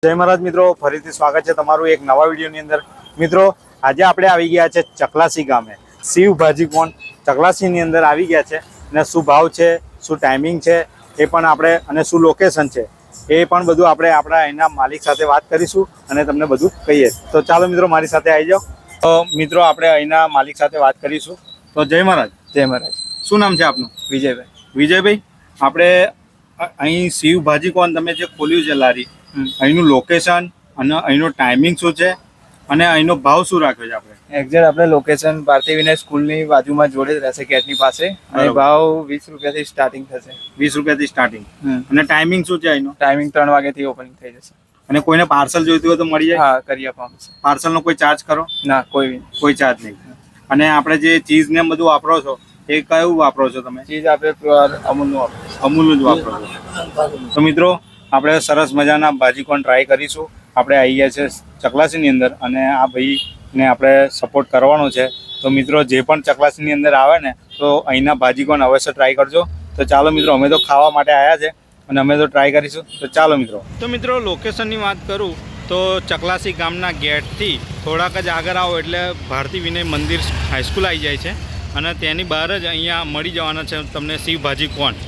જય મહારાજ મિત્રો, ફરીથી સ્વાગત છે તમારું એક નવા વિડીયોની અંદર। મિત્રો આજે આપણે આવી ગયા છે ચકલાસી ગામે। શિવ ભાજી કોણ ચકલાસીની અંદર આવી ગયા છે અને શું ભાવ છે, શું ટાઈમિંગ છે એ પણ આપણે, અને શું લોકેશન છે એ પણ બધું આપણે આપણા અહીંના માલિક સાથે વાત કરીશું અને તમને બધું કહીએ। તો ચાલો મિત્રો મારી સાથે આવી જાઓ। તો મિત્રો આપણે અહીંના માલિક સાથે વાત કરીશું। તો જય મહારાજ। જય મહારાજ। શું નામ છે આપનું? વિજયભાઈ। વિજયભાઈ, આપણે અહીં શિવ ભાજી કોણ તમે જે ખોલ્યું છે લારી, અહીંનું લોકેશન અને અહીંનો ટાઈમિંગ શું છે અને અહીંનો ભાવ શું રાખ્યો છે આપણે? એક્ઝેક્ટ આપણે લોકેશન ભારતી વિનય સ્કૂલની બાજુમાં જોડે જ રહેશે, ગેટની પાસે, અને ભાવ 20 રૂપિયાથી સ્ટાર્ટિંગ થશે। 20 રૂપિયાથી સ્ટાર્ટિંગ। અને ટાઈમિંગ શું છે અહીંનો? ટાઈમિંગ 3 વાગ્યાથી ઓપનિંગ થઈ જશે। અને કોઈને પાર્સલ જોઈતું હોય તો મળી જાય? હા, કરી આપવામાં આવશે। પાર્સલનો કોઈ ચાર્જ ખરો? ના, કોઈ ચાર્જ નહીં। અને આપણે જે ચીઝ ને બધું વાપરો છો એ કયું વાપરો છો તમે? ચીઝ આપણે પ્યોર અમૂલનું જ વાપરો છો। તો મિત્રો આપણે સરસ મજાના ભાજી કોણ ટ્રાય કરીશું। આપણે આવી ગયા છે ચકલાસીની અંદર અને આ ભાઈને આપણે સપોર્ટ કરવાનો છે। તો મિત્રો જે પણ ચકલાસીની અંદર આવે ને તો અહીંના ભાજી કોણ અવશ્ય ટ્રાય કરજો। તો ચાલો મિત્રો, અમે તો ખાવા માટે આવ્યા છે અને અમે તો ટ્રાય કરીશું। તો ચાલો મિત્રો। તો મિત્રો લોકેશનની વાત કરું તો ચકલાસી ગામના ગેટથી થોડાક જ આગળ આવો એટલે ભારતી વિનય મંદિર હાઈસ્કૂલ આવી જાય છે અને તેની બહાર જ અહીંયા મળી જવાના છે તમને શિવ ભાજી કોણ।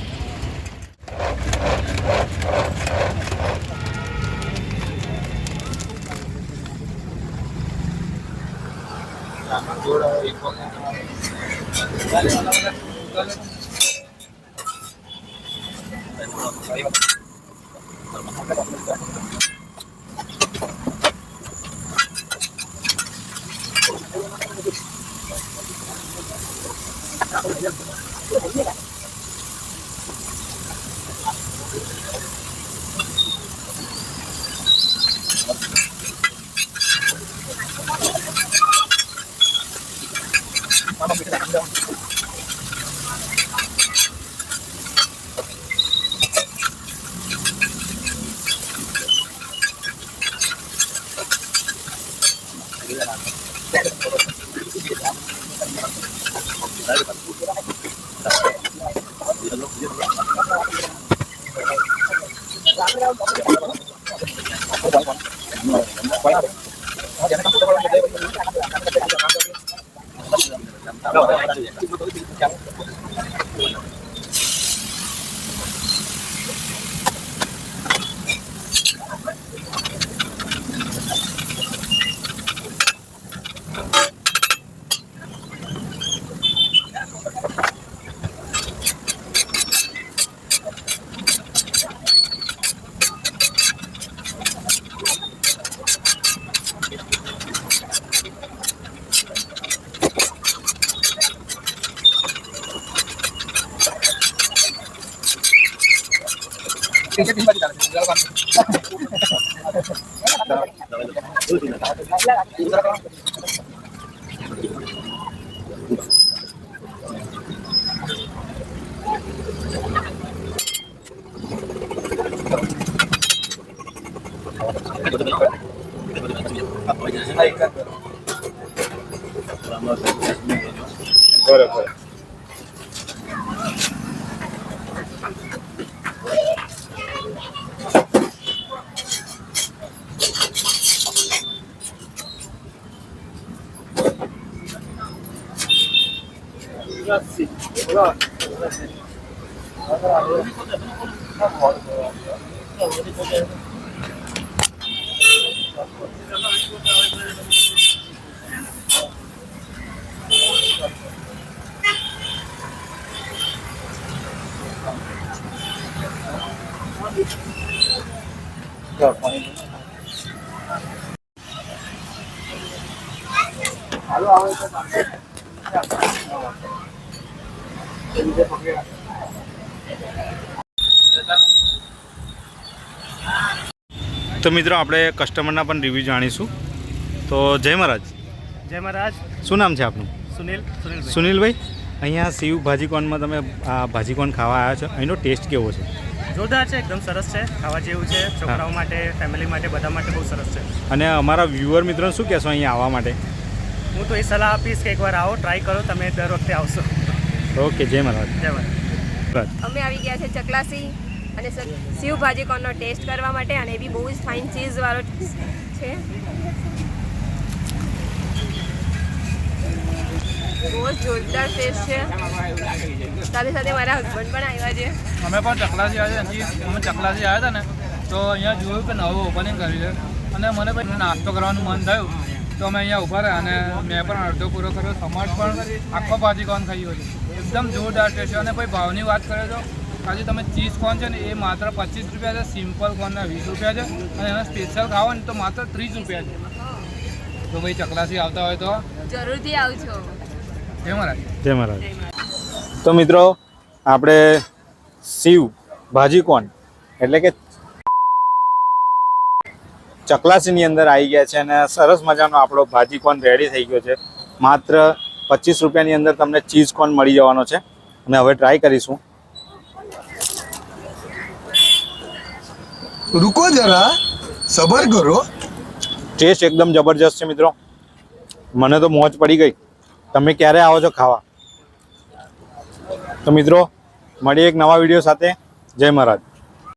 બરાબર। તો મિત્રો આપણે કસ્ટમરના પણ રિવ્યૂ જાણીશું। તો જય મહારાજ। જય મહારાજ। શું નામ છે આપનું? સુનિલભાઈ, અહીંયા શિવ ભાજી કોણમાં તમે આ ભાજી કોણ ખાવા આવ્યા છો, અહીંનો ટેસ્ટ કેવો છે? જોરદાર છે, એકદમ સરસ છે, ખાવા જેવું છે, છોકરાઓ માટે, ફેમિલી માટે, બધા માટે બહુ સરસ છે। અને અમારા વ્યુઅર મિત્રોને શું કહેશો અહીંયા આવવા માટે? હું તો એ સલાહ આપીશ કે એકવાર આવો, ટ્રાય કરો, તમે દર વખતે આવશો। ઓકે, જય મહારાજ। જય મહારાજ। અમે આવી ગયા છે ચકલાસી અને શિવ ભાજી કોર્નનો ટેસ્ટ કરવા માટે, અને એ બી બહુ જ ફાઇન ચીઝવાળો છે. બહુ જ જોરદાર ટેસ્ટ છે. સાથે સાથે મારા હસબન્ડ પણ આવ્યા છે. અમે પણ ચકલાસી આવ્યા હતા. અમે ચકલાસી આવ્યા હતા ને તો અહીંયા જોયું કે નવું ઓપનિંગ કર્યું છે અને મને પણ નાસ્તો કરવાનું મન થયું તો અમે અહીંયા ઊભા રહ્યા અને મેં પણ અડધો પૂરો કર્યો. સમાજ પણ આખો ભાજી કોર્ન ખાઈ ગયો છે. એકદમ જોરદાર ટેસ્ટ છે. અને ભાઈ ભાવની વાત કરે તો આજે તમે ચીઝ કોર્ન છે ને એ માત્ર 25 રૂપિયા છે, સિમ્પલ કોર્નના 20 રૂપિયા છે અને એના સ્પેશિયલ ખાવો ને તો માત્ર 30 રૂપિયા છે. તો ભાઈ ચકલાસી આવતા હોય તો જરૂરથી આવજો. જય મહારાજ. જય મહારાજ. તો મિત્રો આપણે શિવ ભાજી કોર્ન એટલે કે ચકલાસીની અંદર આવી ગયા છે અને સરસ મજાનો આપણો ભાજી કોર્ન રેડી થઈ ગયો છે. માત્ર 25 રૂપિયાની અંદર તમને ચીઝ કોર્ન મળી જવાનો છે અને હવે ટ્રાય કરીશું. रुको जरा सबर करो. ટેસ્ટ એકદમ જબરજસ્ત છે મિત્રો. મને તો મોજ પડી ગઈ. તમે ક્યારે આવો છો ખાવા? તો મિત્રો મળીએ એક નવા વિડીયો સાથે. જય મહારાજ.